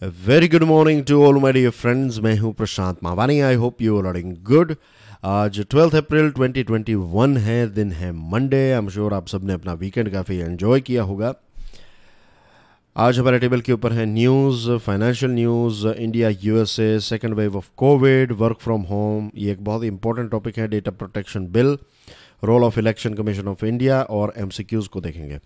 Very good morning to all my dear friends. मैं हूं Prashant Mawani. I hope you are doing good. आज 12 अप्रैल 2021 है, दिन है मंडे। आई एम श्योर आप सबने अपना वीकेंड काफ़ी एंजॉय किया होगा। आज हमारे टेबल के ऊपर है news, financial news, India USA, second wave of covid, work from home, ये एक बहुत इंपॉर्टेंट टॉपिक है, data protection bill, role of election commission of India और एमसीक्यूज़ को देखेंगे।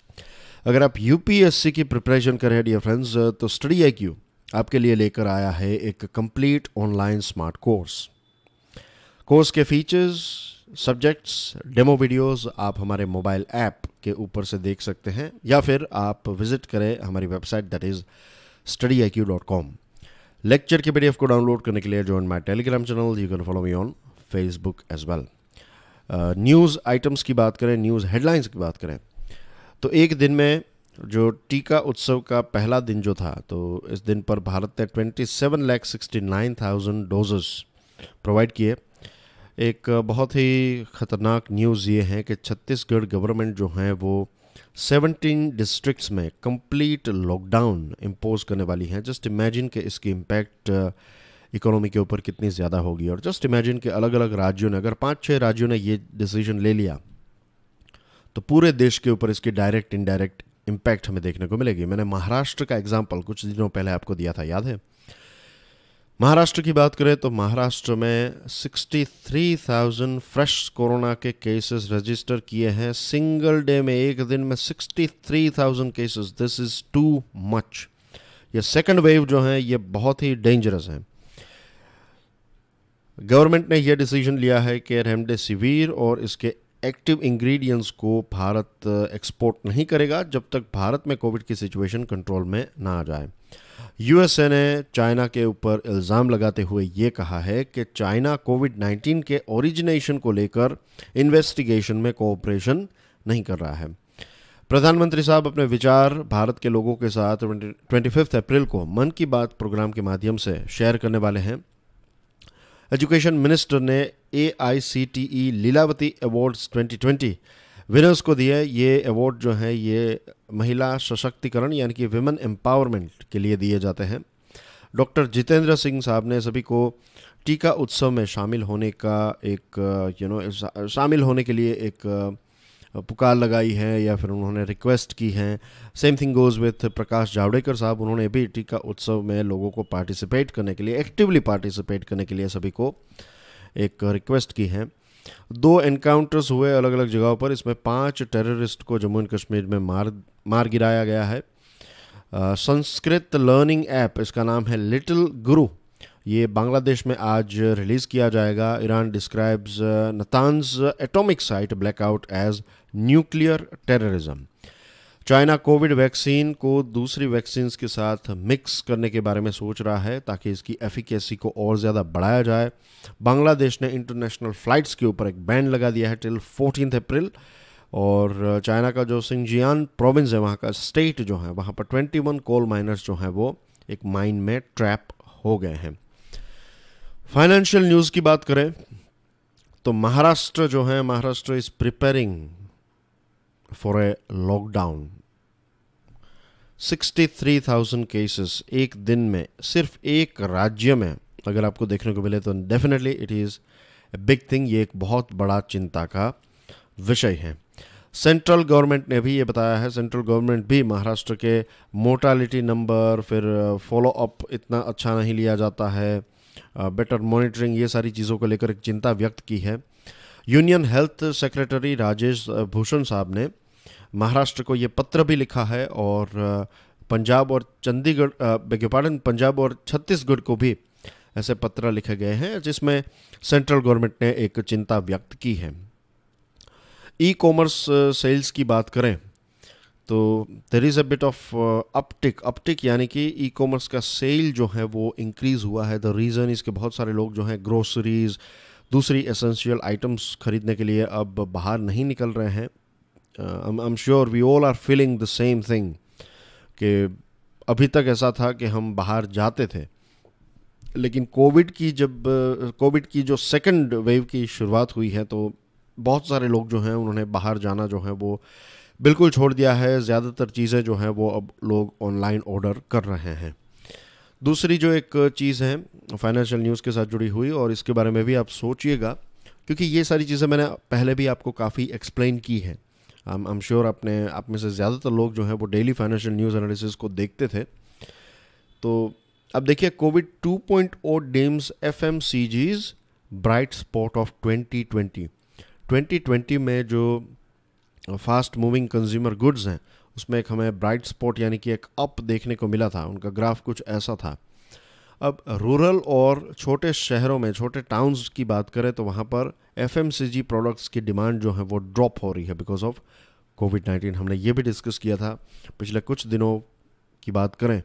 अगर आप यूपीएससी की प्रिपरेशन कर रहे हैं डियर फ्रेंड्स, तो स्टडी IQ आपके लिए लेकर आया है एक कंप्लीट ऑनलाइन स्मार्ट कोर्स के फीचर्स, सब्जेक्ट्स, डेमो वीडियोस आप हमारे मोबाइल ऐप के ऊपर से देख सकते हैं या फिर आप विजिट करें हमारी website that is studyiq.com। Lecture के PDF को डाउनलोड करने के लिए join my Telegram channel, you can follow me on Facebook as well. News items की बात करें, न्यूज़ हेडलाइंस की बात करें, तो एक दिन में जो टीका उत्सव का पहला दिन जो था, तो इस दिन पर भारत ने 27,69,000 डोजेस प्रोवाइड किए। एक बहुत ही ख़तरनाक न्यूज़ ये है कि छत्तीसगढ़ गवर्नमेंट जो है वो 17 डिस्ट्रिक्ट्स में कंप्लीट लॉकडाउन इम्पोज करने वाली है। जस्ट इमेजिन कि इसकी इम्पैक्ट इकोनॉमी के ऊपर कितनी ज़्यादा होगी। और जस्ट इमेजिन कि अलग अलग राज्यों ने, अगर 5-6 राज्यों ने ये डिसीजन ले लिया तो पूरे देश के ऊपर इसकी डायरेक्ट इनडायरेक्ट इम्पैक्ट हमें देखने को मिलेगी। मैंने महाराष्ट्र का एग्जाम्पल कुछ दिनों पहले आपको दिया था, याद है? महाराष्ट्र की बात करें तो महाराष्ट्र में 63,000 फ्रेश कोरोना के केसेस रजिस्टर किए हैं सिंगल डे में। एक दिन में 63,000 cases, this is too much. ये सेकंड वेव जो है ये बहुत ही डेंजरस है। गवर्नमेंट ने यह डिसीजन लिया है कि रेमडेसिविर और इसके एक्टिव इंग्रेडिएंट्स को भारत एक्सपोर्ट नहीं करेगा जब तक भारत में कोविड की सिचुएशन कंट्रोल में ना आ जाए। यूएसए ने चाइना के ऊपर इल्ज़ाम लगाते हुए ये कहा है कि चाइना कोविड-19 के ओरिजिनेशन को लेकर इन्वेस्टिगेशन में कोऑपरेशन नहीं कर रहा है। प्रधानमंत्री साहब अपने विचार भारत के लोगों के साथ 25 अप्रैल को मन की बात प्रोग्राम के माध्यम से शेयर करने वाले हैं। एजुकेशन मिनिस्टर ने AICTE लीलावती अवार्ड्स 2020 विनर्स को दिए। ये अवार्ड जो है ये महिला सशक्तिकरण यानी कि विमेन एम्पावरमेंट के लिए दिए जाते हैं। डॉक्टर जितेंद्र सिंह साहब ने सभी को टीका उत्सव में शामिल होने का एक शामिल होने के लिए एक पुकार लगाई है या फिर उन्होंने रिक्वेस्ट की है। Same thing goes with Prakash Javadekar साहब, उन्होंने भी टीका उत्सव में लोगों को पार्टिसिपेट करने के लिए, एक्टिवली पार्टिसिपेट करने के लिए सभी को एक रिक्वेस्ट की है। 2 एनकाउंटर्स हुए अलग अलग जगहों पर, इसमें 5 टेररिस्ट को जम्मू एंड कश्मीर में मार गिराया गया है। संस्कृत लर्निंग ऐप, इसका नाम है लिटिल गुरु, ये बांग्लादेश में आज रिलीज़ किया जाएगा। Iran describes Natanz atomic site blackout as nuclear terrorism. China Covid vaccine को दूसरी वैक्सीन्स के साथ मिक्स करने के बारे में सोच रहा है ताकि इसकी एफिकेसी को और ज़्यादा बढ़ाया जाए। बांग्लादेश ने इंटरनेशनल फ़्लाइट्स के ऊपर एक बैन लगा दिया है टिल 14 अप्रैल। और चाइना का जो सिंजियान प्रोविंस है, वहाँ का स्टेट जो है, वहाँ पर 21 कोल माइनर्स जो हैं वो एक माइन में ट्रैप हो गए हैं। फाइनेंशियल न्यूज़ की बात करें तो महाराष्ट्र जो है, Maharashtra is preparing for a lockdown. 63,000 cases एक दिन में सिर्फ एक राज्य में अगर आपको देखने को मिले तो definitely it is a big thing. ये एक बहुत बड़ा चिंता का विषय है। सेंट्रल गवर्नमेंट ने भी ये बताया है, सेंट्रल गवर्नमेंट भी महाराष्ट्र के मोर्टालिटी नंबर, फिर फॉलो अप इतना अच्छा नहीं लिया जाता है, बेटर मॉनिटरिंग, ये सारी चीज़ों को लेकर एक चिंता व्यक्त की है। Union health secretary Rajesh Bhushan साहब ने महाराष्ट्र को ये पत्र भी लिखा है और पंजाब और पंजाब और छत्तीसगढ़ को भी ऐसे पत्र लिखे गए हैं जिसमें सेंट्रल गवर्नमेंट ने एक चिंता व्यक्त की है। ई कॉमर्स सेल्स की बात करें तो there is a bit of uptick यानी कि ई कॉमर्स का सेल जो है वो इंक्रीज़ हुआ है। द रीज़न इसके बहुत सारे लोग जो हैं ग्रोसरीज़, दूसरी एसेंशियल आइटम्स खरीदने के लिए अब बाहर नहीं निकल रहे हैं। I am sure we all are feeling the same thing कि अभी तक ऐसा था कि हम बाहर जाते थे, लेकिन कोविड की जो सेकंड वेव की शुरुआत हुई है तो बहुत सारे लोग जो हैं उन्होंने बाहर जाना जो है वो बिल्कुल छोड़ दिया है। ज़्यादातर चीज़ें जो हैं वो अब लोग ऑनलाइन ऑर्डर कर रहे हैं। दूसरी जो एक चीज़ है फाइनेंशियल न्यूज़ के साथ जुड़ी हुई, और इसके बारे में भी आप सोचिएगा, क्योंकि ये सारी चीज़ें मैंने पहले भी आपको काफ़ी एक्सप्लेन की है। आई एम श्योर आप में से ज़्यादातर लोग जो हैं वो डेली फाइनेंशियल न्यूज़ एनालिसिस को देखते थे। तो अब देखिए, Covid 2.0 deems FMCGs bright spot of 2020 में जो फास्ट मूविंग कंज्यूमर गुड्स हैं उसमें एक हमें ब्राइट स्पॉट यानी कि एक अप देखने को मिला था। उनका ग्राफ कुछ ऐसा था। अब रूरल और छोटे शहरों में, छोटे टाउन्स की बात करें तो वहाँ पर एफएमसीजी प्रोडक्ट्स की डिमांड जो है वो ड्रॉप हो रही है बिकॉज ऑफ कोविड-19। हमने ये भी डिस्कस किया था। पिछले कुछ दिनों की बात करें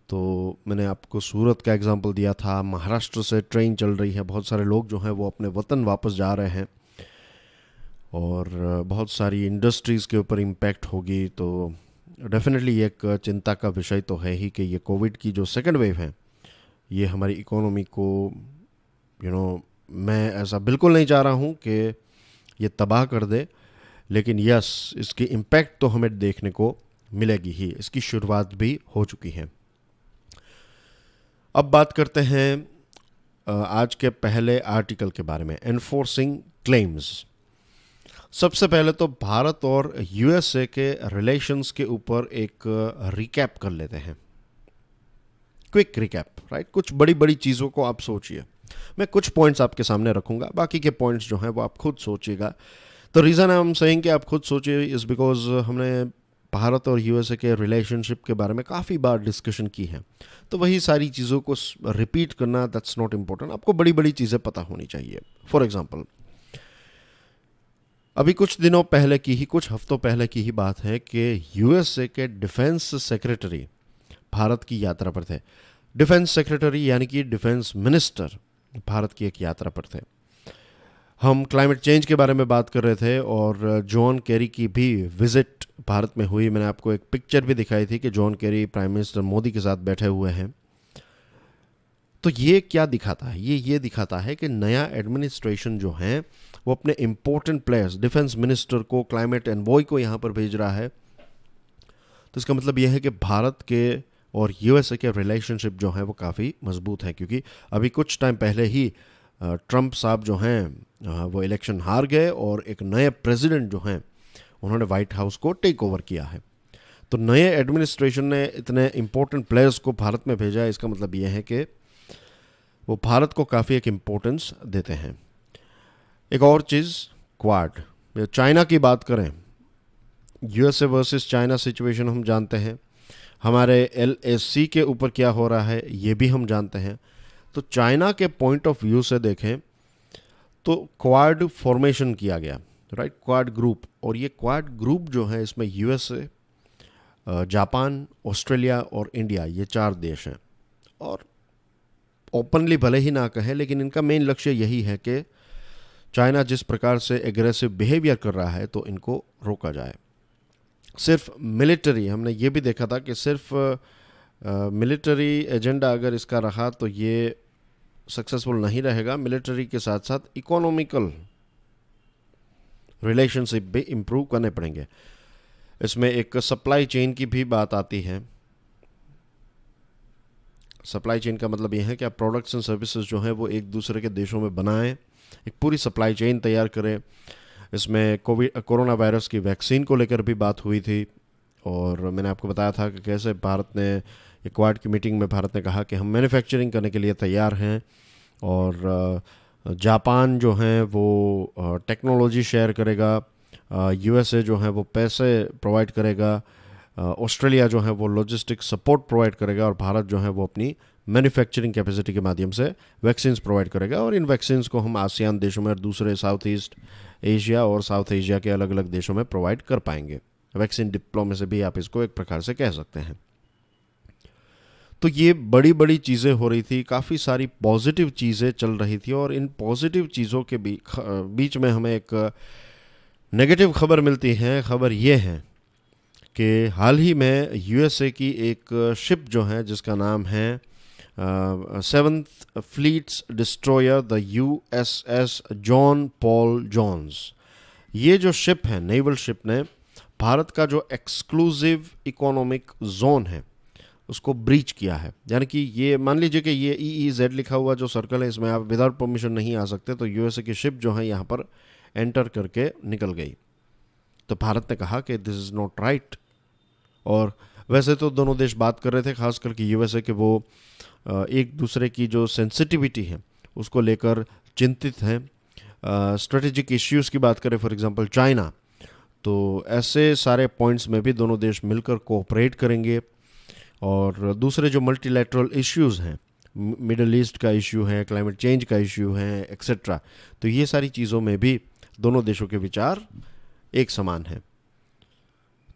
तो मैंने आपको सूरत का एग्जांपल दिया था। महाराष्ट्र से ट्रेन चल रही है, बहुत सारे लोग जो हैं वो अपने वतन वापस जा रहे हैं और बहुत सारी इंडस्ट्रीज़ के ऊपर इम्पैक्ट होगी। तो डेफिनेटली एक चिंता का विषय तो है ही कि ये कोविड की जो सेकेंड वेव है ये हमारी इकोनॉमी को मैं ऐसा बिल्कुल नहीं चाह रहा हूँ कि ये तबाह कर दे, लेकिन यस, इसकी इम्पैक्ट तो हमें देखने को मिलेगी ही। इसकी शुरुआत भी हो चुकी है। अब बात करते हैं आज के पहले आर्टिकल के बारे में, एनफोर्सिंग क्लेम्स। सबसे पहले तो भारत और यूएसए के रिलेशंस के ऊपर एक रिकैप कर लेते हैं, क्विक रिकैप, राइट। कुछ बड़ी बड़ी चीज़ों को आप सोचिए। मैं कुछ पॉइंट्स आपके सामने रखूंगा, बाकी के पॉइंट्स जो हैं वो आप खुद सोचिएगा। तो रीज़न आई एम सेइंग कि आप खुद सोचिए इज़ बिकॉज हमने भारत और यूएसए के रिलेशनशिप के बारे में काफ़ी बार डिस्कशन की है, तो वही सारी चीज़ों को रिपीट करना दैट्स नॉट इम्पोर्टेंट। आपको बड़ी बड़ी चीज़ें पता होनी चाहिए। फॉर एग्जाम्पल, अभी कुछ दिनों पहले की ही, कुछ हफ्तों पहले की ही बात है कि यूएसए के डिफेंस सेक्रेटरी भारत की यात्रा पर थे। डिफेंस सेक्रेटरी यानी कि डिफेंस मिनिस्टर भारत की एक यात्रा पर थे। हम क्लाइमेट चेंज के बारे में बात कर रहे थे और जॉन केरी की भी विजिट भारत में हुई। मैंने आपको एक पिक्चर भी दिखाई थी कि John Kerry prime minister Modi के साथ बैठे हुए हैं। तो ये क्या दिखाता है? ये दिखाता है कि नया एडमिनिस्ट्रेशन जो है वो अपने इम्पोर्टेंट प्लेयर्स, डिफेंस मिनिस्टर को, क्लाइमेट एनवॉय को यहाँ पर भेज रहा है। तो इसका मतलब यह है कि भारत के और यूएसए के रिलेशनशिप जो है वो काफ़ी मजबूत है, क्योंकि अभी कुछ टाइम पहले ही ट्रंप साहब जो हैं वो इलेक्शन हार गए और एक नए प्रेसिडेंट जो हैं उन्होंने वाइट हाउस को टेक ओवर किया है। तो नए एडमिनिस्ट्रेशन ने इतने इम्पोर्टेंट प्लेयर्स को भारत में भेजा है। इसका मतलब यह है कि वो भारत को काफ़ी एक इम्पोर्टेंस देते हैं। एक और चीज़, क्वाड। चाइना की बात करें, यूएसए वर्सेस चाइना सिचुएशन हम जानते हैं। हमारे एलएसी के ऊपर क्या हो रहा है ये भी हम जानते हैं। तो चाइना के पॉइंट ऑफ व्यू से देखें तो क्वाड फॉर्मेशन किया गया, राइट, क्वाड ग्रुप। और ये क्वाड ग्रुप जो है इसमें यूएसए, जापान, ऑस्ट्रेलिया और इंडिया, ये 4 देश हैं। और ओपनली भले ही ना कहें, लेकिन इनका मेन लक्ष्य यही है कि चाइना जिस प्रकार से एग्रेसिव बिहेवियर कर रहा है तो इनको रोका जाए। सिर्फ मिलिट्री, हमने ये भी देखा था कि सिर्फ मिलिट्री एजेंडा अगर इसका रहा तो ये सक्सेसफुल नहीं रहेगा। मिलिट्री के साथ साथ इकोनॉमिकल रिलेशनशिप भी इम्प्रूव करने पड़ेंगे। इसमें एक सप्लाई चेन की भी बात आती है। सप्लाई चेन का मतलब यह है कि आप प्रोडक्ट्स एंड सर्विसेज जो हैं वो एक दूसरे के देशों में बनाएं, एक पूरी सप्लाई चेन तैयार करें। इसमें कोरोना वायरस की वैक्सीन को लेकर भी बात हुई थी और मैंने आपको बताया था कि कैसे भारत ने, क्वाड की मीटिंग में भारत ने कहा कि हम मैन्युफैक्चरिंग करने के लिए तैयार हैं। और जापान जो है वो टेक्नोलॉजी शेयर करेगा, यूएसए जो है वो पैसे प्रोवाइड करेगा, ऑस्ट्रेलिया जो है वो लॉजिस्टिक सपोर्ट प्रोवाइड करेगा और भारत जो है वो अपनी मैन्युफैक्चरिंग कैपेसिटी के माध्यम से वैक्सीन्स प्रोवाइड करेगा। और इन वैक्सीन्स को हम आसियान देशों में और दूसरे साउथ ईस्ट एशिया और साउथ एशिया के अलग अलग देशों में प्रोवाइड कर पाएंगे। वैक्सीन डिप्लोमेसी भी आप इसको एक प्रकार से कह सकते हैं। तो ये बड़ी बड़ी चीज़ें हो रही थी, काफ़ी सारी पॉजिटिव चीज़ें चल रही थी। और इन पॉजिटिव चीज़ों के बीच में हमें एक नेगेटिव खबर मिलती है। खबर ये है कि हाल ही में यूएसए की एक शिप जो है जिसका नाम है 7th fleet's destroyer the USS John Paul Jones, ये जो शिप है, नेवल शिप ने भारत का जो एक्सक्लूसिव इकोनॉमिक जोन है उसको ब्रीच किया है। यानी कि ये मान लीजिए कि ये EEZ लिखा हुआ जो सर्कल है, इसमें आप विदाउट परमिशन नहीं आ सकते, तो यूएसए की शिप जो है यहाँ पर एंटर करके निकल गई। तो भारत ने कहा कि दिस इज़ नॉट राइट। और वैसे तो दोनों देश बात कर रहे थे, खास करके यूएसए के वो एक दूसरे की जो सेंसिटिविटी है उसको लेकर चिंतित हैं। स्ट्रेटेजिक इश्यूज़ की बात करें, फॉर एग्जांपल चाइना, तो ऐसे सारे पॉइंट्स में भी दोनों देश मिलकर कोऑपरेट करेंगे। और दूसरे जो मल्टीलैटरल इश्यूज़ हैं, मिडल ईस्ट का इश्यू है, क्लाइमेट चेंज का इश्यू है, एक्सेट्रा, तो ये सारी चीज़ों में भी दोनों देशों के विचार एक समान हैं।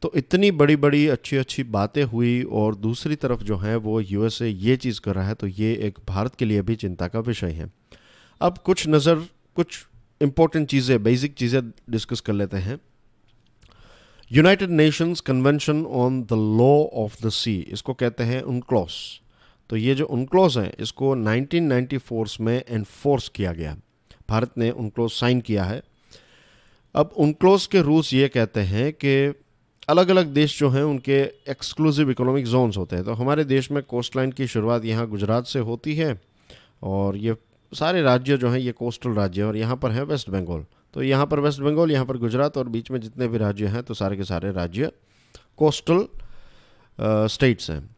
तो इतनी बड़ी बड़ी अच्छी अच्छी बातें हुई और दूसरी तरफ जो है वो यूएसए ये चीज़ कर रहा है, तो ये एक भारत के लिए भी चिंता का विषय है। अब कुछ इंपॉर्टेंट चीज़ें, बेसिक चीज़ें डिस्कस कर लेते हैं। United Nations Convention on the Law of the Sea, इसको कहते हैं UNCLOS। तो ये जो UNCLOS है इसको 1994 में एनफोर्स किया गया, भारत ने UNCLOS साइन किया है। अब UNCLOS के रूल्स ये कहते हैं कि अलग अलग देश जो हैं उनके एक्सक्लूसिव इकोनॉमिक जोन्स होते हैं। तो हमारे देश में कोस्ट लाइन की शुरुआत यहाँ गुजरात से होती है, और ये सारे राज्य जो हैं ये कोस्टल राज्य हैं, और यहाँ पर है वेस्ट बंगाल। तो यहाँ पर वेस्ट बंगाल, यहाँ पर गुजरात, और बीच में जितने भी राज्य हैं तो सारे के सारे राज्य कोस्टल स्टेट्स हैं।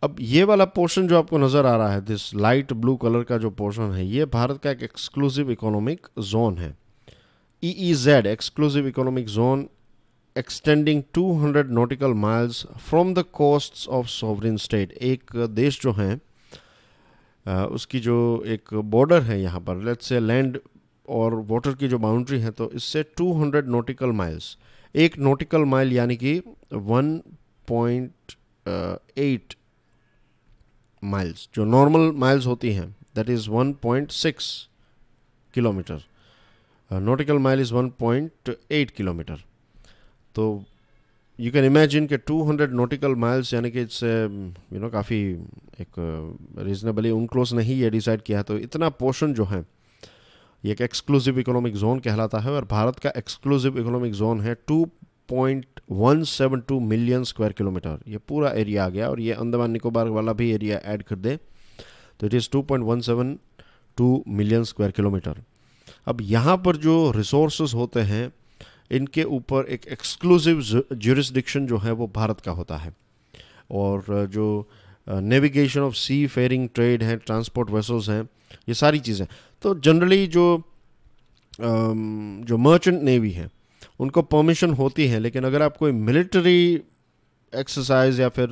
अब ये वाला पोर्शन जो आपको नज़र आ रहा है, दिस लाइट ब्लू कलर का जो पोर्शन है, ये भारत का एक एक्सक्लूसिव इकोनॉमिक जोन है, EEZ, exclusive economic zone, extending 200 nautical miles from the coasts of sovereign state. एक देश जो है उसकी जो एक बॉर्डर है यहाँ पर, लेट्स से लैंड और वाटर की जो बाउंड्री है, तो इससे 200 नॉटिकल माइल्स, एक नॉटिकल माइल यानी कि 1.8 माइल्स, जो नॉर्मल माइल्स होती हैं that is 1.6 kilometre, nautical mile is 1.8 kilometre. तो यू कैन इमेजिन कि 200 नॉटिकल माइल्स यानी कि इट्स काफ़ी एक रीजनेबली UNCLOS ने ही ये डिसाइड किया है। तो इतना पोर्शन जो है ये एक एक्सक्लूसिव इकोनॉमिक जोन कहलाता है, और भारत का एक्सक्लूसिव इकोनॉमिक जोन है 2.172 मिलियन स्क्वायर किलोमीटर, ये पूरा एरिया आ गया। और ये अंडमान निकोबार वाला भी एरिया ऐड कर दे तो it is 2.172 million square kilometre. अब यहाँ पर जो रिसोर्सेज होते हैं इनके ऊपर एक एक्सक्लूसिव ज्यूरिसडिक्शन जो है वो भारत का होता है, और जो navigation of seafaring trade है, ट्रांसपोर्ट वेसल्स हैं, ये सारी चीज़ें। तो जनरली जो मर्चेंट नेवी है उनको परमिशन होती है, लेकिन अगर आप कोई मिलिट्री एक्सरसाइज या फिर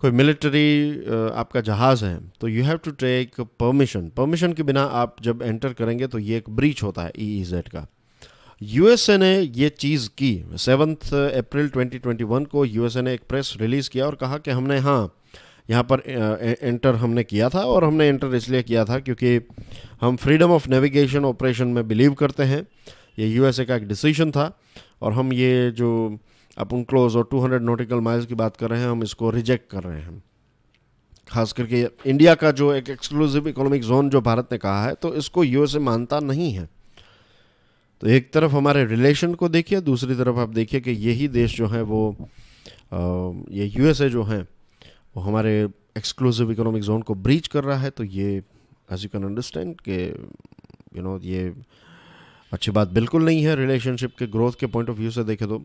कोई मिलिट्री आपका जहाज़ है तो you have to take permission के बिना आप जब एंटर करेंगे तो ये एक ब्रीच होता है EEZ का। यूएसए ने ये चीज़ की 7 अप्रैल 2021 को यूएसए ने एक प्रेस रिलीज़ किया और कहा कि हमने यहाँ पर एंटर हमने किया था, और हमने एंटर इसलिए किया था क्योंकि हम फ्रीडम ऑफ नेविगेशन ऑपरेशन में बिलीव करते हैं। ये यूएसए का एक डिसीजन था, और हम ये जो अब UNCLOS और 200 नॉटिकल माइल्स की बात कर रहे हैं, हम इसको रिजेक्ट कर रहे हैं। खास करके इंडिया का जो एक एक्सक्लूसिव इकोनॉमिक जोन जो भारत ने कहा है, तो इसको यूएसए मानता नहीं है। तो एक तरफ हमारे रिलेशन को देखिए, दूसरी तरफ आप देखिए कि यही देश जो है वो ये यूएसए जो है वो हमारे एक्सक्लूसिव इकोनॉमिक जोन को ब्रीच कर रहा है। तो ये एज यू कैन अंडरस्टैंड कि ये अच्छी बात बिल्कुल नहीं है रिलेशनशिप के ग्रोथ के पॉइंट ऑफ व्यू से देखें तो।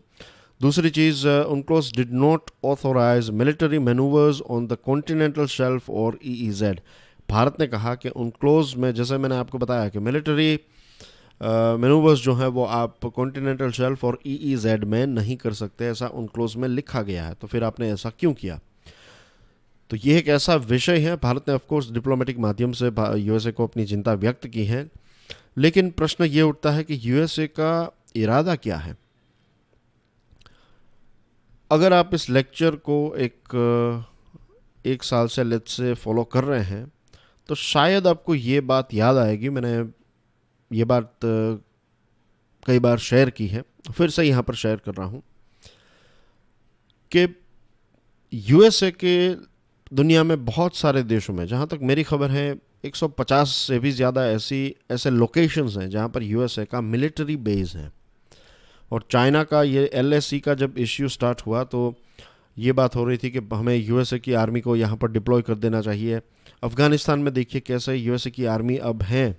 दूसरी चीज़, UNCLOS did not authorise military manoeuvres on the continental shelf और EEZ। भारत ने कहा कि UNCLOS में, जैसे मैंने आपको बताया कि मिलिट्री मैनूवर्स जो है वो आप कॉन्टिनेंटल शेल्फ और EEZ में नहीं कर सकते, ऐसा UNCLOS में लिखा गया है। तो फिर आपने ऐसा क्यों किया? तो ये एक ऐसा विषय है, भारत ने ऑफकोर्स डिप्लोमेटिक माध्यम से यूएसए को अपनी चिंता व्यक्त की है, लेकिन प्रश्न ये उठता है कि यूएसए का इरादा क्या है। अगर आप इस लेक्चर को एक साल से लेट्स से फॉलो कर रहे हैं तो शायद आपको ये बात याद आएगी, मैंने ये बात कई बार शेयर की है, फिर से यहाँ पर शेयर कर रहा हूँ कि यूएसए के दुनिया में बहुत सारे देशों में, जहाँ तक मेरी खबर है 150 से भी ज़्यादा ऐसे लोकेशंस हैं जहाँ पर यूएसए का मिलिट्री बेस है। और चाइना का ये LAC का जब इश्यू स्टार्ट हुआ तो ये बात हो रही थी कि हमें यूएसए की आर्मी को यहाँ पर डिप्लॉय कर देना चाहिए। अफ़गानिस्तान में देखिए कैसे यूएसए की आर्मी अब है,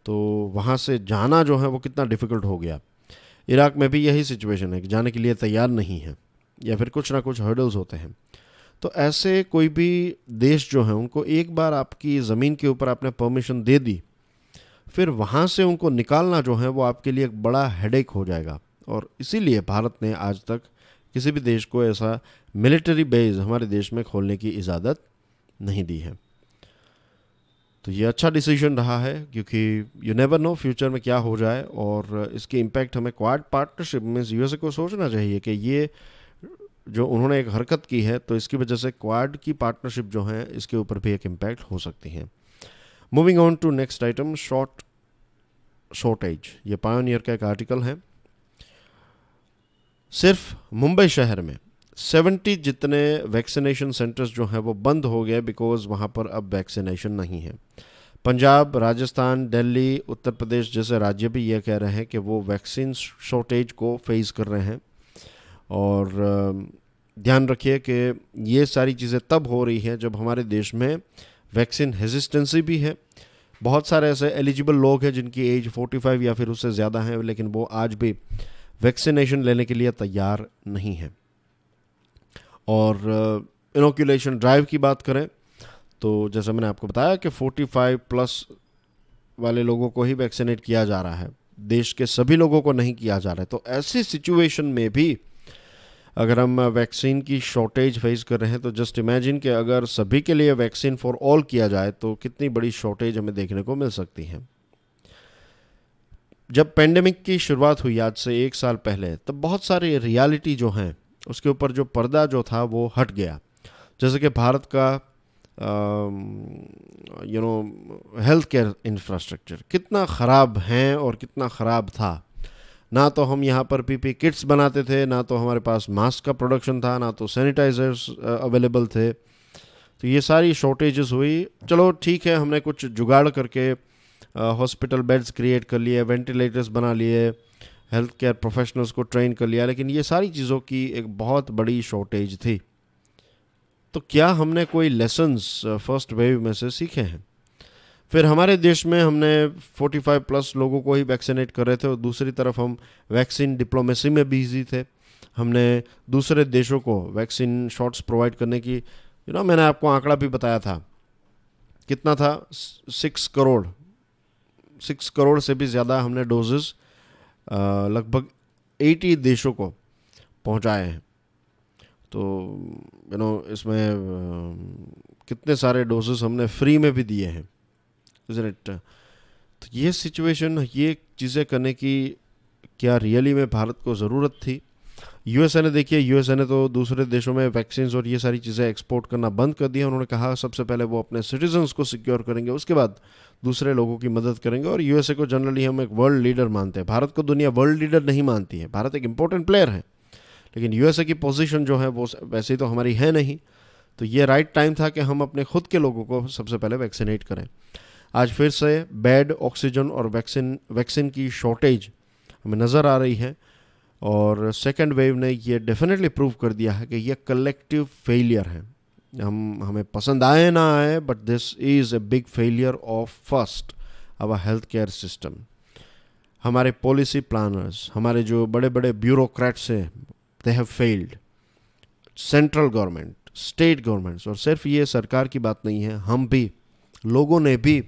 तो वहाँ से जाना जो है वो कितना डिफ़िकल्ट हो गया। इराक़ में भी यही सिचुएशन है कि जाने के लिए तैयार नहीं है, या फिर कुछ ना कुछ हर्डल्स होते हैं। तो ऐसे कोई भी देश जो है उनको एक बार आपकी ज़मीन के ऊपर आपने परमिशन दे दी, फिर वहाँ से उनको निकालना जो है वो आपके लिए एक बड़ा हेडेक हो जाएगा। और इसीलिए भारत ने आज तक किसी भी देश को ऐसा मिलिट्री बेस हमारे देश में खोलने की इजाज़त नहीं दी है। तो ये अच्छा डिसीजन रहा है, क्योंकि यू नेवर नो फ्यूचर में क्या हो जाए, और इसके इम्पैक्ट हमें क्वाड पार्टनरशिप में यूएसए को सोचना चाहिए कि ये जो उन्होंने एक हरकत की है, तो इसकी वजह से क्वाड की पार्टनरशिप जो है इसके ऊपर भी एक इम्पैक्ट हो सकती है। Moving on to next item, shortage. ये पायोनियर का एक आर्टिकल है। सिर्फ मुंबई शहर में 70 जितने वैक्सीनेशन सेंटर्स जो हैं वो बंद हो गए, बिकॉज वहाँ पर अब वैक्सीनेशन नहीं है। पंजाब, राजस्थान, दिल्ली, उत्तर प्रदेश जैसे राज्य भी ये कह रहे हैं कि वो वैक्सीन शॉर्टेज को फेस कर रहे हैं। और ध्यान रखिए कि ये सारी चीज़ें तब हो रही हैं जब हमारे देश में वैक्सीन हेजिस्टेंसी भी है। बहुत सारे ऐसे एलिजिबल लोग हैं जिनकी एज 45 या फिर उससे ज़्यादा है, लेकिन वो आज भी वैक्सीनेशन लेने के लिए तैयार नहीं है। और इनोक्यूलेशन ड्राइव की बात करें तो जैसा मैंने आपको बताया कि 45 प्लस वाले लोगों को ही वैक्सीनेट किया जा रहा है, देश के सभी लोगों को नहीं किया जा रहा है। तो ऐसी सिचुएशन में भी अगर हम वैक्सीन की शॉर्टेज फेस कर रहे हैं, तो जस्ट इमेजिन कि अगर सभी के लिए वैक्सीन फॉर ऑल किया जाए तो कितनी बड़ी शॉर्टेज हमें देखने को मिल सकती है। जब पेंडेमिक की शुरुआत हुई आज से 1 साल पहले, तब बहुत सारी रियलिटी जो हैं उसके ऊपर जो पर्दा जो था वो हट गया। जैसे कि भारत का हेल्थ केयर इंफ्रास्ट्रक्चर कितना ख़राब है और कितना ख़राब था। ना तो हम यहाँ पर पीपी किट्स बनाते थे, ना तो हमारे पास मास्क का प्रोडक्शन था, ना तो सैनिटाइजर्स अवेलेबल थे। तो ये सारी शॉर्टेजेस हुई। चलो ठीक है, हमने कुछ जुगाड़ करके हॉस्पिटल बेड्स क्रिएट कर लिए, वेंटिलेटर्स बना लिए, हेल्थ केयर प्रोफेशनल्स को ट्रेन कर लिया, लेकिन ये सारी चीज़ों की एक बहुत बड़ी शॉर्टेज थी। तो क्या हमने कोई लेसन्स फर्स्ट वेव में से सीखे हैं? फिर हमारे देश में हमने 45 प्लस लोगों को ही वैक्सीनेट कर रहे थे, और दूसरी तरफ हम वैक्सीन डिप्लोमेसी में बिजी थे। हमने दूसरे देशों को वैक्सीन शॉट्स प्रोवाइड करने की मैंने आपको आंकड़ा भी बताया था, कितना था, 6 करोड़ से भी ज़्यादा हमने डोजेस लगभग 80 देशों को पहुंचाए हैं। तो इसमें कितने सारे डोजेस हमने फ्री में भी दिए हैं, isn't it? तो ये सिचुएशन, ये चीज़ें करने की क्या रियली में भारत को ज़रूरत थी? यूएसए ने देखिए, यूएसए ने तो दूसरे देशों में वैक्सीन और ये सारी चीज़ें एक्सपोर्ट करना बंद कर दिया। उन्होंने कहा सबसे पहले वो अपने सिटीजन्स को सिक्योर करेंगे, उसके बाद दूसरे लोगों की मदद करेंगे। और यूएसए को जनरली हम एक वर्ल्ड लीडर मानते हैं, भारत को दुनिया वर्ल्ड लीडर नहीं मानती है। भारत एक इम्पोर्टेंट प्लेयर है, लेकिन यूएसए की पोजीशन जो है वो वैसे ही तो हमारी है नहीं। तो ये राइट टाइम था कि हम अपने खुद के लोगों को सबसे पहले वैक्सीनेट करें। आज फिर से बेड, ऑक्सीजन और वैक्सीन की शॉर्टेज हमें नज़र आ रही है, और सेकेंड वेव ने ये डेफिनेटली प्रूव कर दिया है कि ये कलेक्टिव फेलियर है। हमें पसंद आए ना आए, but this is a big failure of first hour health care system. हमारे पॉलिसी प्लानर्स, हमारे जो बड़े बड़े ब्यूरोक्रेट्स हैं, they have failed. Central government, state governments, और सिर्फ ये सरकार की बात नहीं है, हम भी, लोगों ने भी।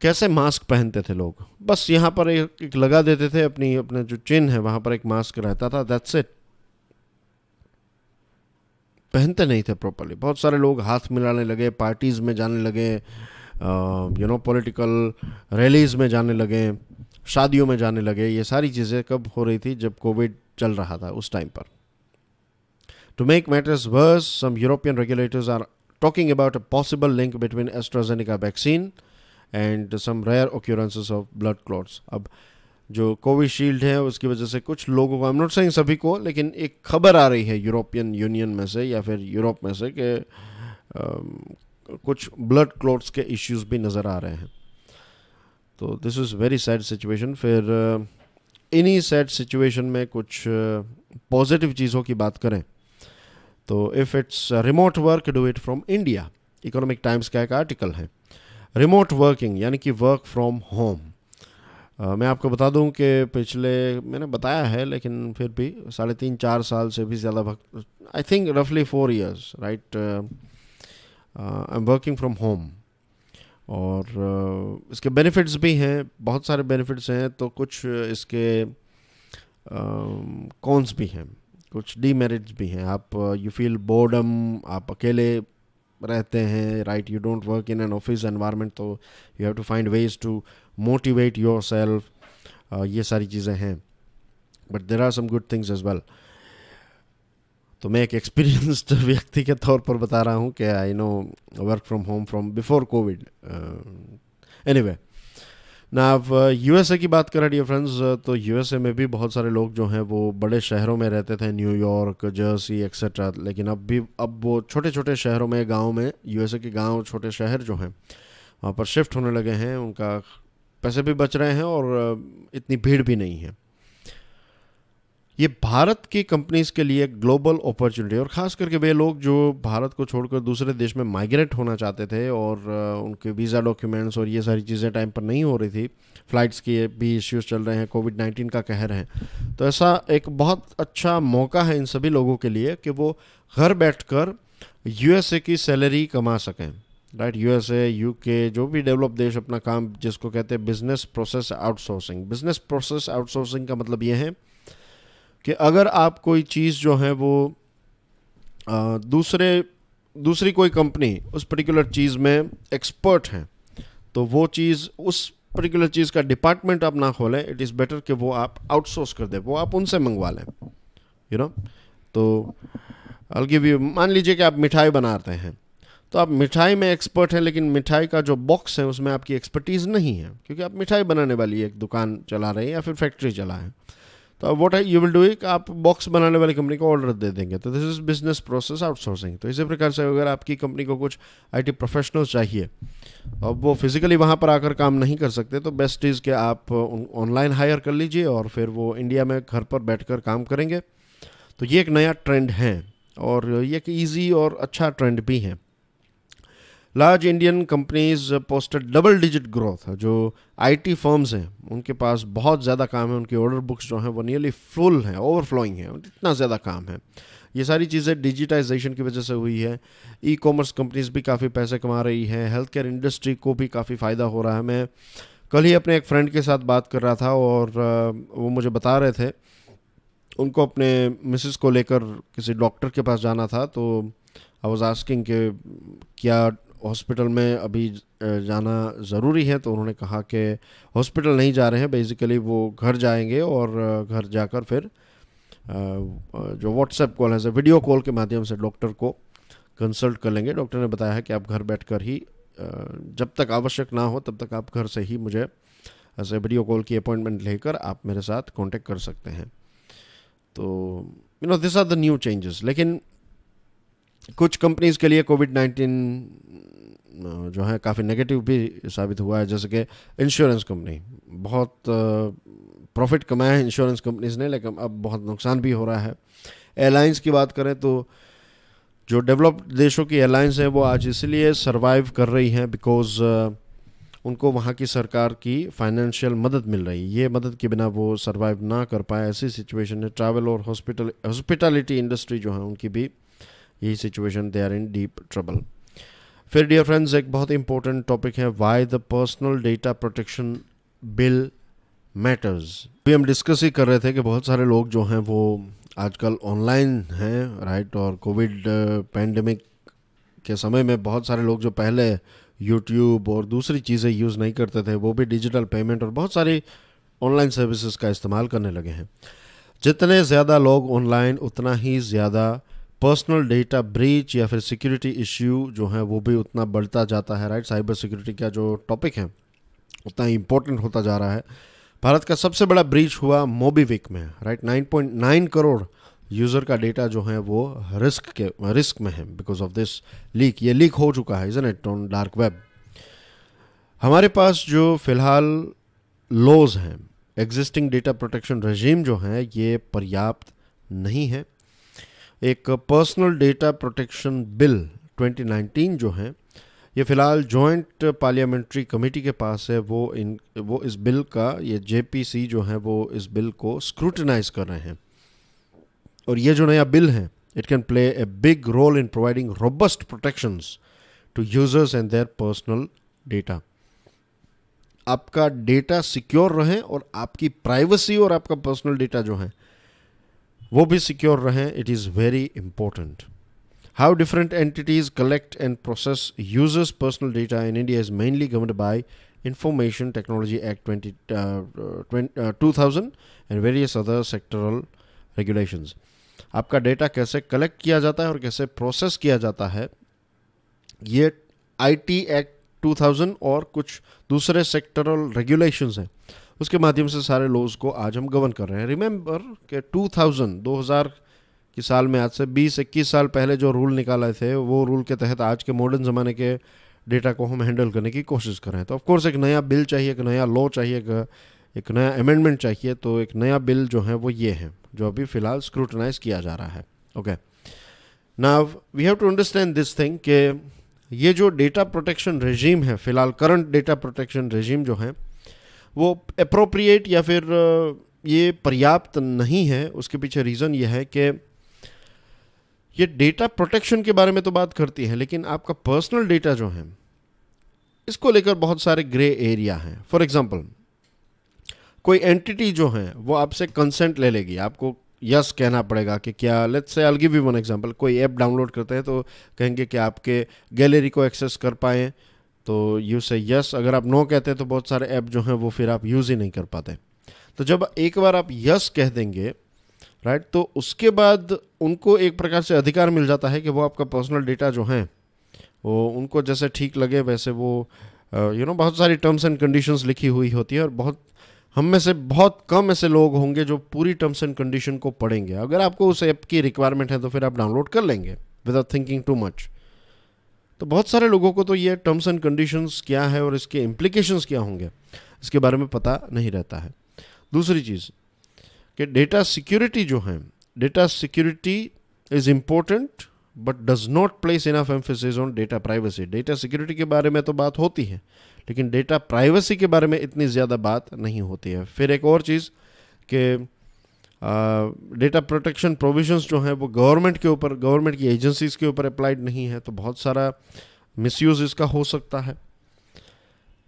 कैसे मास्क पहनते थे लोग? बस यहाँ पर एक लगा देते थे, अपने जो चिन्ह है वहाँ पर एक मास्क रहता था, दैट्स इट। पहनते नहीं थे प्रॉपर्ली। बहुत सारे लोग हाथ मिलाने लगे, पार्टीज़ में जाने लगे, पॉलिटिकल रैलीज़ में जाने लगे, शादियों में जाने लगे। ये सारी चीज़ें कब हो रही थी? जब कोविड चल रहा था, उस टाइम पर। To make matters worse, some European regulators are talking about a possible link between AstraZeneca vaccine and some rare occurrences of blood clots. अब जो कोविशील्ड है उसकी वजह से कुछ लोगों को, आई एम नॉट सेइंग सभी को, लेकिन एक खबर आ रही है यूरोपियन यूनियन में से या फिर यूरोप में से कि कुछ ब्लड क्लॉट्स के इश्यूज भी नज़र आ रहे हैं। तो this is very sad situation. फिर इन्हीं सैड सिचुएशन में कुछ पॉजिटिव चीज़ों की बात करें तो if it's remote work do it from India. Economic times का एक आर्टिकल है, रिमोट वर्किंग यानी कि वर्क फ्रॉम होम। मैं आपको बता दूं कि पिछले, मैंने बताया है लेकिन फिर भी 3.5-4 साल से भी ज़्यादा वक्त, आई थिंक रफली 4 years, right, I am working from home. और इसके बेनिफिट्स भी हैं, बहुत सारे बेनिफिट्स हैं, तो कुछ इसके कॉन्स भी हैं, कुछ डीमेरिट्स भी हैं। आप यू फील बोर्डम, आप अकेले रहते हैं, right, you don't work in an office environment, तो you have to find ways to motivate your self, ये सारी चीज़ें हैं, but there are some good things as well. तो मैं एक एक्सपीरियंस्ड व्यक्ति के तौर पर बता रहा हूँ कि I know work from home from before Covid. Anyway, ना अब यूएसए की बात करें डियर फ्रेंड्स, तो यूएसए में भी बहुत सारे लोग जो हैं वो बड़े शहरों में रहते थे, न्यूयॉर्क, जर्सी एक्सेट्रा, लेकिन अब वो छोटे छोटे शहरों में, गांव में, यूएसए के गांव, छोटे शहर जो हैं वहाँ पर शिफ्ट होने लगे हैं। उनका पैसे भी बच रहे हैं और इतनी भीड़ भी नहीं है। ये भारत की कंपनीज के लिए ग्लोबल अपॉर्चुनिटी, और ख़ास करके वे लोग जो भारत को छोड़कर दूसरे देश में माइग्रेट होना चाहते थे और उनके वीज़ा डॉक्यूमेंट्स और ये सारी चीज़ें टाइम पर नहीं हो रही थी, फ़्लाइट्स के भी इश्यूज चल रहे हैं, कोविड-19 का कहर है, तो ऐसा एक बहुत अच्छा मौका है इन सभी लोगों के लिए कि वो घर बैठकर यूएसए की सैलरी कमा सकें, राइट। यूएसए, यूके, जो भी डेवलप देश अपना काम जिसको कहते हैं business process outsourcing. Business process outsourcing का मतलब ये है कि अगर आप कोई चीज़ जो है वो दूसरी कोई कंपनी उस पर्टिकुलर चीज़ में एक्सपर्ट है, तो वो चीज़, उस पर्टिकुलर चीज़ का डिपार्टमेंट आप ना खोलें, इट इज़ बेटर कि वो आप आउटसोर्स कर दें, वो आप उनसे मंगवा लें, यू नो। तो आई गिव यू, मान लीजिए कि आप मिठाई बनाते हैं, तो आप मिठाई में एक्सपर्ट हैं, लेकिन मिठाई का जो बॉक्स है उसमें आपकी एक्सपर्टीज़ नहीं है, क्योंकि आप मिठाई बनाने वाली एक दुकान चला रहे हैं या फिर फैक्ट्री चला है। तो what you will do it, आप बॉक्स बनाने वाली कंपनी को ऑर्डर दे देंगे, तो this is business process outsourcing. तो इसी प्रकार से अगर आपकी कंपनी को कुछ आईटी प्रोफेशनल्स चाहिए, अब वो फिजिकली वहाँ पर आकर काम नहीं कर सकते, तो बेस्ट इज़ कि आप ऑनलाइन हायर कर लीजिए और फिर वो इंडिया में घर पर बैठकर काम करेंगे। तो ये एक नया ट्रेंड है और ये एक ईजी और अच्छा ट्रेंड भी है। Large Indian companies posted double digit growth. जो आईटी फर्म्स हैं उनके पास बहुत ज़्यादा काम है, उनकी ऑर्डर बुक्स जो हैं वो नियरली फुल हैं, ओवरफ्लोइंग है, इतना ज़्यादा काम है। ये सारी चीज़ें डिजिटाइजेशन की वजह से हुई है। ई कॉमर्स कंपनीज भी काफ़ी पैसे कमा रही हैं, हेल्थ केयर इंडस्ट्री को भी काफ़ी फ़ायदा हो रहा है। मैं कल ही अपने एक फ्रेंड के साथ बात कर रहा था और वो मुझे बता रहे थे उनको अपने मिसेस को लेकर किसी डॉक्टर के पास जाना था, तो आई वाज आस्किंग कि क्या हॉस्पिटल में अभी जाना ज़रूरी है, तो उन्होंने कहा कि हॉस्पिटल नहीं जा रहे हैं, बेसिकली वो घर जाएंगे और घर जाकर फिर जो व्हाट्सएप कॉल है, वीडियो कॉल के माध्यम से डॉक्टर को कंसल्ट कर लेंगे। डॉक्टर ने बताया है कि आप घर बैठकर ही, जब तक आवश्यक ना हो तब तक आप घर से ही मुझे ऐसे वीडियो कॉल की अपॉइंटमेंट लेकर आप मेरे साथ कांटेक्ट कर सकते हैं। तो you know this are the new changes. लेकिन कुछ कंपनीज के लिए कोविड-19 जो है काफ़ी नेगेटिव भी साबित हुआ है, जैसे कि इंश्योरेंस कंपनी। बहुत प्रॉफिट कमाया है इंश्योरेंस कंपनीज ने, लेकिन अब बहुत नुकसान भी हो रहा है। एयरलाइंस की बात करें तो जो डेवलप्ड देशों की एयरलाइंस हैं वो आज इसलिए सर्वाइव कर रही हैं बिकॉज उनको वहाँ की सरकार की फाइनेंशियल मदद मिल रही है। ये मदद के बिना वो सर्वाइव ना कर पाए, ऐसी सिचुएशन है। ट्रैवल और हॉस्पिटैलिटी इंडस्ट्री जो है उनकी भी यही situation, they are in deep trouble. फिर डियर फ्रेंड्स, एक बहुत इंपॉर्टेंट टॉपिक है, why the personal data protection bill matters. अभी हम डिस्कस ही कर रहे थे कि बहुत सारे लोग जो हैं वो आजकल ऑनलाइन हैं, राइट, और कोविड पैंडेमिक के समय में बहुत सारे लोग जो पहले यूट्यूब और दूसरी चीज़ें यूज़ नहीं करते थे, वो भी डिजिटल पेमेंट और बहुत सारी ऑनलाइन सर्विसेज का इस्तेमाल करने लगे हैं। जितने ज़्यादा लोग ऑनलाइन, उतना ही ज़्यादा पर्सनल डेटा ब्रीच या फिर सिक्योरिटी इश्यू जो है वो भी उतना बढ़ता जाता है, राइट। साइबर सिक्योरिटी का जो टॉपिक है उतना ही इम्पोर्टेंट होता जा रहा है। भारत का सबसे बड़ा ब्रीच हुआ मोबीविक में, राइट। 9.9 करोड़ यूज़र का डेटा जो है वो रिस्क में है बिकॉज ऑफ दिस लीक। ये लीक हो चुका है, isn't it, on dark web. हमारे पास जो फ़िलहाल लॉज हैं, एग्जिस्टिंग डेटा प्रोटेक्शन रेजीम जो है, ये पर्याप्त नहीं है। एक पर्सनल डेटा प्रोटेक्शन बिल 2019 जो है, ये फ़िलहाल जॉइंट पार्लियामेंट्री कमेटी के पास है। वो इस बिल का, ये जेपीसी जो है वो इस बिल को स्क्रूटिनाइज कर रहे हैं। और ये जो नया बिल है, it can play a big role in providing robust protections to users and their personal data. आपका डेटा सिक्योर रहे और आपकी प्राइवेसी और आपका पर्सनल डेटा जो है वो भी सिक्योर रहे। It is very important. How different entities collect and process users personal data in India is mainly governed bye information technology act 2000 and various other sectoral regulations. आपका data कैसे collect किया जाता है और कैसे प्रोसेस किया जाता है, ये आईटी एक्ट 2000 और कुछ दूसरे सेक्टरल रेगुलेशंस हैं, उसके माध्यम से सारे लॉज को आज हम गवर्न कर रहे हैं। रिमेंबर कि 2000 की साल में, आज से 20-21 साल पहले जो रूल निकाले थे, वो रूल के तहत आज के मॉडर्न ज़माने के डेटा को हम हैंडल करने की कोशिश कर रहे हैं। तो ऑफकोर्स एक नया बिल चाहिए, एक नया लॉ चाहिए, एक नया अमेंडमेंट चाहिए। तो एक नया बिल जो है वो ये है जो अभी फ़िलहाल स्क्रूटनाइज किया जा रहा है। Okay, now we have to understand this thing कि ये जो डेटा प्रोटेक्शन रेजीम है, फ़िलहाल करंट डेटा प्रोटेक्शन रेजीम जो है वो अप्रोप्रिएट या फिर ये पर्याप्त नहीं है। उसके पीछे रीज़न ये है कि ये डेटा प्रोटेक्शन के बारे में तो बात करती है, लेकिन आपका पर्सनल डेटा जो है इसको लेकर बहुत सारे ग्रे एरिया हैं। फॉर एग्जांपल, कोई एंटिटी जो है वो आपसे कंसेंट ले लेगी, आपको यस कहना पड़ेगा कि क्या, let's say I will give you one example. कोई ऐप डाउनलोड करते हैं तो कहेंगे कि आपके गैलरी को एक्सेस कर पाएँ, तो यू से यस। अगर आप नो कहते हैं तो बहुत सारे ऐप जो हैं वो फिर आप यूज़ ही नहीं कर पाते। तो जब एक बार आप यस कह देंगे, राइट, तो उसके बाद उनको एक प्रकार से अधिकार मिल जाता है कि वो आपका पर्सनल डेटा जो है वो उनको जैसे ठीक लगे वैसे वो बहुत सारी टर्म्स एंड कंडीशंस लिखी हुई होती है, और हम में से बहुत कम ऐसे लोग होंगे जो पूरी टर्म्स एंड कंडीशन को पढ़ेंगे। अगर आपको उस ऐप की रिक्वायरमेंट है तो फिर आप डाउनलोड कर लेंगे विदाउट थिंकिंग टू मच। तो बहुत सारे लोगों को तो ये टर्म्स एंड कंडीशंस क्या है और इसके इम्प्लीकेशंस क्या होंगे इसके बारे में पता नहीं रहता है। दूसरी चीज़ कि डेटा सिक्योरिटी जो है, data security is important but does not place enough emphasis on data privacy. Data security के बारे में तो बात होती है, लेकिन डेटा प्राइवेसी के बारे में इतनी ज़्यादा बात नहीं होती है। फिर एक और चीज़ कि डेटा प्रोटेक्शन प्रोविजंस जो हैं वो गवर्नमेंट के ऊपर, गवर्नमेंट की एजेंसीज़ के ऊपर अप्लाइड नहीं है, तो बहुत सारा मिसयूज़ इसका हो सकता है।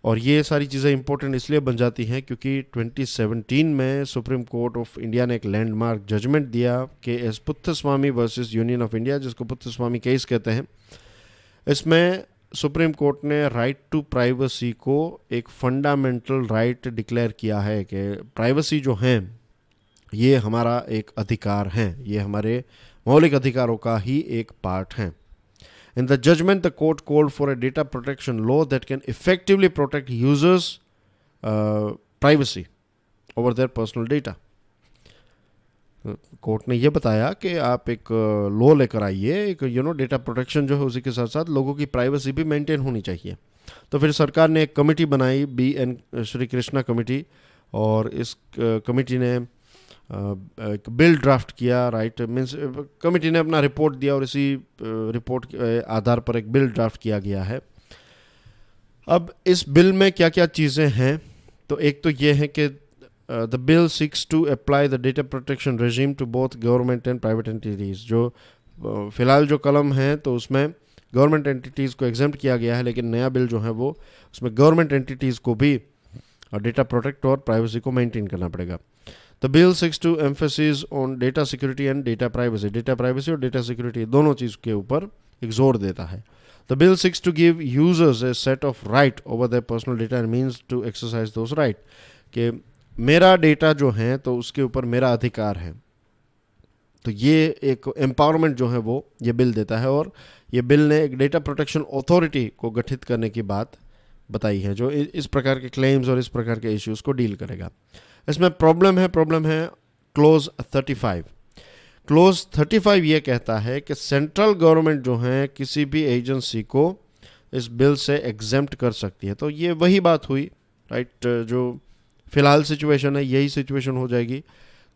और ये सारी चीज़ें इंपॉर्टेंट इसलिए बन जाती हैं क्योंकि 2017 में सुप्रीम कोर्ट ऑफ इंडिया ने एक लैंडमार्क जजमेंट दिया कि S Puttaswamy versus Union of India, जिसको पुत्थस्वामी केस कहते हैं, इसमें सुप्रीम कोर्ट ने राइट टू प्राइवेसी को एक फंडामेंटल राइट डिक्लेयर किया है कि प्राइवेसी जो है ये हमारा एक अधिकार है, ये हमारे मौलिक अधिकारों का ही एक पार्ट है। In the judgment, the court called for a data protection law that can effectively protect users' privacy over their personal data. Court ने यह बताया कि आप एक लॉ लेकर आइए, एक डेटा प्रोटेक्शन जो है उसी के साथ साथ लोगों की प्राइवेसी भी मेंटेन होनी चाहिए। तो फिर सरकार ने एक कमेटी बनाई, BN श्री कृष्णा कमेटी, और इस कमेटी ने एक बिल ड्राफ्ट किया, राइट, मीन्स कमेटी ने अपना रिपोर्ट दिया और इसी रिपोर्ट के आधार पर एक बिल ड्राफ्ट किया गया है। अब इस बिल में क्या क्या चीज़ें हैं, तो एक तो ये है कि the bill seeks to apply the data protection regime to both government and private entities. जो फ़िलहाल जो कलम है तो उसमें गवर्नमेंट एंटिटीज़ को एग्जेम्प्ट किया गया है, लेकिन नया बिल जो है वो उसमें गवर्नमेंट एंटिटीज़ को भी डेटा प्रोटेक्ट और प्राइवेसी को मेंटेन करना पड़ेगा। The bill seeks to emphasis on data security and data privacy. Data privacy और data security दोनों चीज़ के ऊपर एक जोर देता है। The bill seeks to give users a set of right over their personal data and means to exercise those right. कि मेरा डेटा जो है तो उसके ऊपर मेरा अधिकार है। तो ये एक एम्पावरमेंट जो है वो ये बिल देता है, और ये बिल ने एक डेटा प्रोटेक्शन अथॉरिटी को गठित करने की बात बताई है जो इस प्रकार के क्लेम्स और इस प्रकार के इश्यूज़ को डील करेगा। इसमें प्रॉब्लम है क्लोज 35। क्लोज 35 ये कहता है कि सेंट्रल गवर्नमेंट जो है किसी भी एजेंसी को इस बिल से एग्जेम्प्ट कर सकती है। तो ये वही बात हुई, राइट, जो फिलहाल सिचुएशन है यही सिचुएशन हो जाएगी।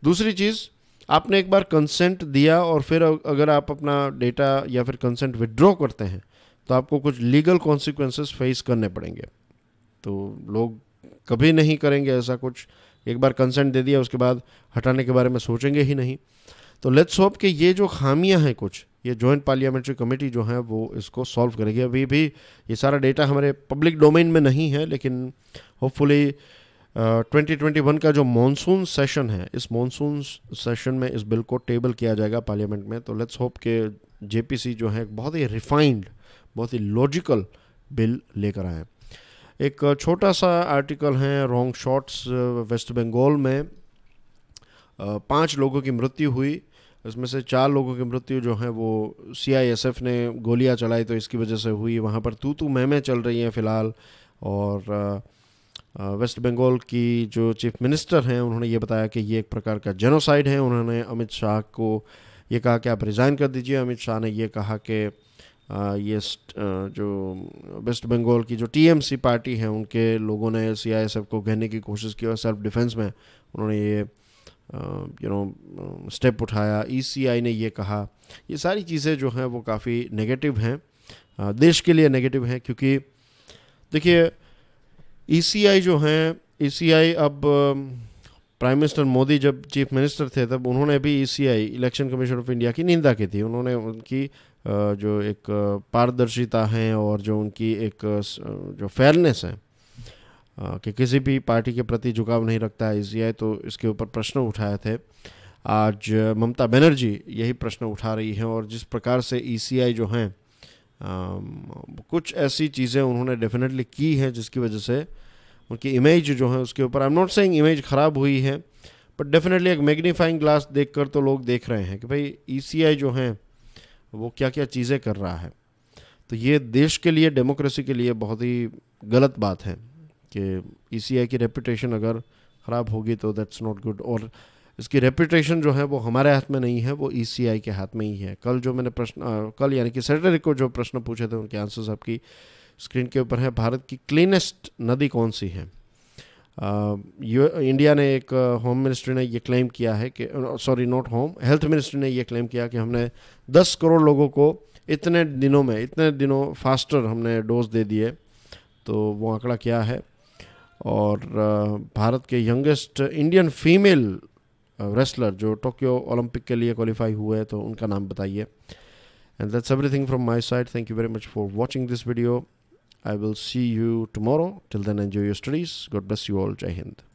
दूसरी चीज़, आपने एक बार कंसेंट दिया और फिर अगर आप अपना डेटा या फिर कंसेंट विड्रॉ करते हैं तो आपको कुछ लीगल कॉन्सिक्वेंसेस फेस करने पड़ेंगे। तो लोग कभी नहीं करेंगे ऐसा कुछ, एक बार कंसेंट दे दिया उसके बाद हटाने के बारे में सोचेंगे ही नहीं। तो लेट्स होप कि ये जो खामियां हैं कुछ, ये जॉइंट पार्लियामेंट्री कमेटी जो है वो इसको सॉल्व करेगी। अभी भी ये सारा डेटा हमारे पब्लिक डोमेन में नहीं है, लेकिन होपफुली 2021 का जो मॉनसून सेशन है, इस मॉनसून सेशन में इस बिल को टेबल किया जाएगा पार्लियामेंट में। तो लेट्स होप कि जेपीसी जो है बहुत ही रिफाइंड, बहुत ही लॉजिकल बिल लेकर आए। एक छोटा सा आर्टिकल है, रॉन्ग शॉट्स वेस्ट बंगाल में 5 लोगों की मृत्यु हुई। इसमें से 4 लोगों की मृत्यु जो है वो सीआईएसएफ ने गोलियां चलाई तो इसकी वजह से हुई। वहाँ पर तू मैमें चल रही हैं फ़िलहाल। और वेस्ट बंगाल की जो चीफ मिनिस्टर हैं उन्होंने ये बताया कि ये एक प्रकार का जेनोसाइड है। उन्होंने अमित शाह को ये कहा कि आप रिज़ाइन कर दीजिए। अमित शाह ने ये कहा कि ये जो वेस्ट बंगाल की जो टीएमसी पार्टी है उनके लोगों ने सीआईएसएफ को घेरने की कोशिश की और सेल्फ डिफेंस में उन्होंने ये स्टेप उठाया। ईसीआई ने ये कहा। ये सारी चीज़ें जो हैं वो काफ़ी नेगेटिव हैं, देश के लिए नेगेटिव हैं। क्योंकि देखिए ईसीआई जो हैं, ईसीआई अब प्राइम मिनिस्टर मोदी जब चीफ मिनिस्टर थे तब उन्होंने भी ECI, election commission of India की निंदा की थी। उन्होंने उनकी जो एक पारदर्शिता है और जो उनकी एक जो फेयरनेस है कि किसी भी पार्टी के प्रति झुकाव नहीं रखता है ईसीआई, तो इसके ऊपर प्रश्न उठाए थे। आज ममता बनर्जी यही प्रश्न उठा रही हैं। और जिस प्रकार से ईसीआई जो हैं कुछ ऐसी चीज़ें उन्होंने डेफिनेटली की हैं जिसकी वजह से उनकी इमेज जो है उसके ऊपर, I am not saying image ख़राब हुई है, बट डेफिनेटली एक मैग्नीफाइंग ग्लास देखकर तो लोग देख रहे हैं कि भाई ईसीआई जो हैं वो क्या क्या चीज़ें कर रहा है। तो ये देश के लिए, डेमोक्रेसी के लिए बहुत ही गलत बात है कि ईसीआई की रेपुटेशन अगर ख़राब होगी तो दैट्स नॉट गुड। और इसकी रेपुटेशन जो है वो हमारे हाथ में नहीं है, वो ईसीआई के हाथ में ही है। कल जो मैंने कल यानी कि सैटरडे को जो प्रश्न पूछे थे उनके आंसर्स आपकी स्क्रीन के ऊपर है। भारत की क्लीनेस्ट नदी कौन सी है? इंडिया ने एक होम मिनिस्ट्री ने ये क्लेम किया है कि, sorry not home, health ministry ने ये क्लेम किया कि हमने 10 करोड़ लोगों को इतने दिनों फास्टर हमने डोज दे दिए। तो वो आंकड़ा क्या है? और भारत के यंगेस्ट इंडियन फीमेल रेसलर जो टोक्यो ओलंपिक के लिए क्वालिफाई हुए तो उनका नाम बताइए। And that's everything from my side. Thank you very much for watching this video. I will see you tomorrow. Till then, enjoy your studies. God bless you all. Jai Hind.